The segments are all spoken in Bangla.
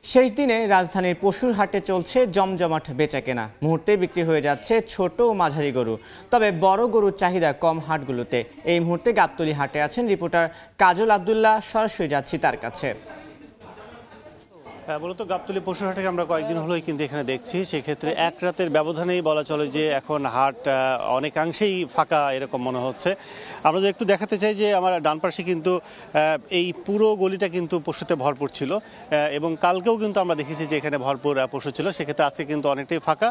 শেষ দিনে রাজধানীর পশুর হাটে চলছে জমজমাট বেচাকেনা। মুহূর্তে বিক্রি হয়ে যাচ্ছে ছোট ও মাঝারি গরু। তবে বড় গরুর চাহিদা কম হাটগুলোতে। এই মুহূর্তে গাবতলী হাটে আছেন রিপোর্টার কাজল আব্দুল্লাহ। সরাসরি যাচ্ছি তার কাছে। মূলত গাবতলী পশুর হাটে আমরা কয়েকদিন হলোই কিন্তু এখানে দেখছি। সেক্ষেত্রে এক রাতের ব্যবধানেই বলা চলে যে এখন হাট অনেকাংশেই ফাঁকা এরকম মনে হচ্ছে। আমরা যদি একটু দেখাতে চাই যে আমার ডান পাশে কিন্তু এই পুরো গলিটা কিন্তু পশুতে ভরপুর ছিল এবং কালকেও কিন্তু আমরা দেখেছি যে এখানে ভরপুর পশু ছিল। সেক্ষেত্রে আজকে কিন্তু অনেকটাই ফাঁকা।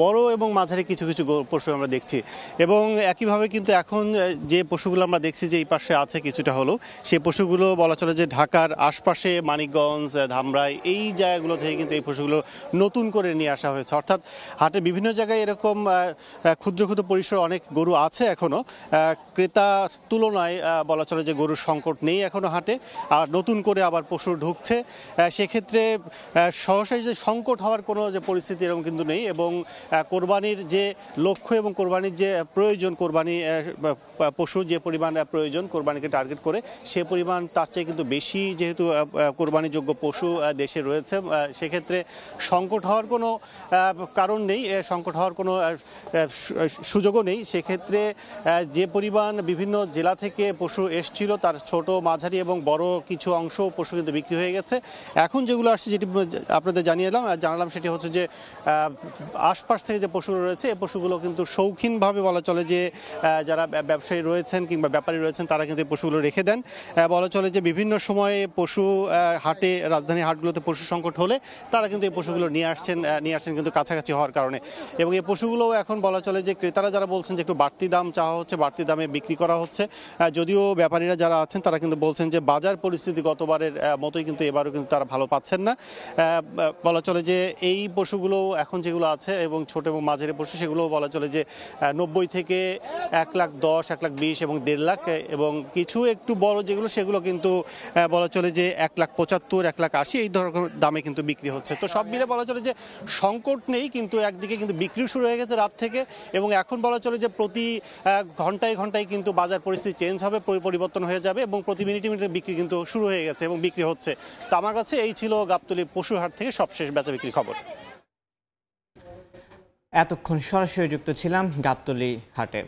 বড় এবং মাঝারি কিছু কিছু পশু আমরা দেখছি এবং একইভাবে কিন্তু এখন যে পশুগুলো আমরা দেখছি যে এই পাশে আছে কিছুটা হলো, সেই পশুগুলো বলা চলে যে ঢাকার আশপাশে মানিকগঞ্জ, ধামরাই এই জায়গাগুলো থেকে কিন্তু এই পশুগুলো নতুন করে নিয়ে আসা হয়েছে। অর্থাৎ হাটের বিভিন্ন জায়গায় এরকম ক্ষুদ্র ক্ষুদ্র পরিসর অনেক গরু আছে এখনো। ক্রেতার তুলনায় বলা চলে যে গরুর সংকট নেই এখনো হাটে, আর নতুন করে আবার পশু ঢুকছে। সেক্ষেত্রে সহসাই যে সংকট হওয়ার কোনো যে পরিস্থিতি এরকম কিন্তু নেই এবং কোরবানির যে লক্ষ্য এবং কোরবানির যে প্রয়োজন, কোরবানি পশু যে পরিমাণ প্রয়োজন কোরবানিকে টার্গেট করে, সে পরিমাণ তার চেয়ে কিন্তু বেশি যেহেতু কোরবানিযোগ্য পশু দেশে রয়েছে, সেক্ষেত্রে সংকট হওয়ার কোনো কারণ নেই, সংকট হওয়ার কোনো সুযোগও নেই। সেক্ষেত্রে যে পরিমাণ বিভিন্ন জেলা থেকে পশু এসছিল তার ছোট, মাঝারি এবং বড় কিছু অংশ পশু কিন্তু বিক্রি হয়ে গেছে। এখন যেগুলো আসছে, যেটি আপনাদের জানালাম সেটি হচ্ছে যে আশপাশ থেকে যে পশুগুলো রয়েছে এই পশুগুলো কিন্তু শৌখিনভাবে বলা চলে যে যারা ব্যবসায়ী রয়েছেন কিংবা ব্যাপারী রয়েছেন তারা কিন্তু এই পশুগুলো রেখে দেন। বলা চলে যে বিভিন্ন সময়ে পশু হাটে, রাজধানী হাটগুলোতে পশু সংকট হলে তারা কিন্তু এই পশুগুলো নিয়ে আসছেন কিন্তু কাছাকাছি হওয়ার কারণে। এবং এই পশুগুলো এখন বলা চলে যে ক্রেতারা যারা বলছেন যে একটু বাড়তি দাম চাওয়া হচ্ছে, বাড়তি দামে বিক্রি করা হচ্ছে। যদিও ব্যাপারীরা যারা আছেন তারা কিন্তু বলছেন যে বাজার পরিস্থিতি গতবারের মতোই কিন্তু এবারও কিন্তু তারা ভালো পাচ্ছেন না। বলা চলে যে এই পশুগুলো এখন যেগুলো আছে এবং ছোট এবং মাঝারি পশু, সেগুলো বলা চলে যে 90 থেকে 1,10,000, 1,20,000 এবং 1.5 লাখ, এবং কিছু একটু বড় যেগুলো সেগুলো কিন্তু বলা চলে যে 1,75,000, 1,80,000 এই ধরনের দামে কিন্তু বিক্রি হচ্ছে। তো সব মিলে বলা চলে যে সংকট নেই, কিন্তু একদিকে কিন্তু বিক্রি শুরু হয়ে গেছে রাত থেকে এবং এখন বলা চলে যে প্রতি ঘন্টায় ঘন্টায় কিন্তু বাজার পরিস্থিতি চেঞ্জ হবে, পরিবর্তন হয়ে যাবে এবং প্রতি মিনিটে মিনিটে বিক্রি কিন্তু শুরু হয়ে গেছে এবং বিক্রি হচ্ছে। তো আমার কাছে এই ছিল গাবতলী পশুর হাট থেকে সবশেষ বেচা বিক্রির খবর। এতক্ষণ সরাসরি যুক্ত ছিলাম গাবতলী হাটে।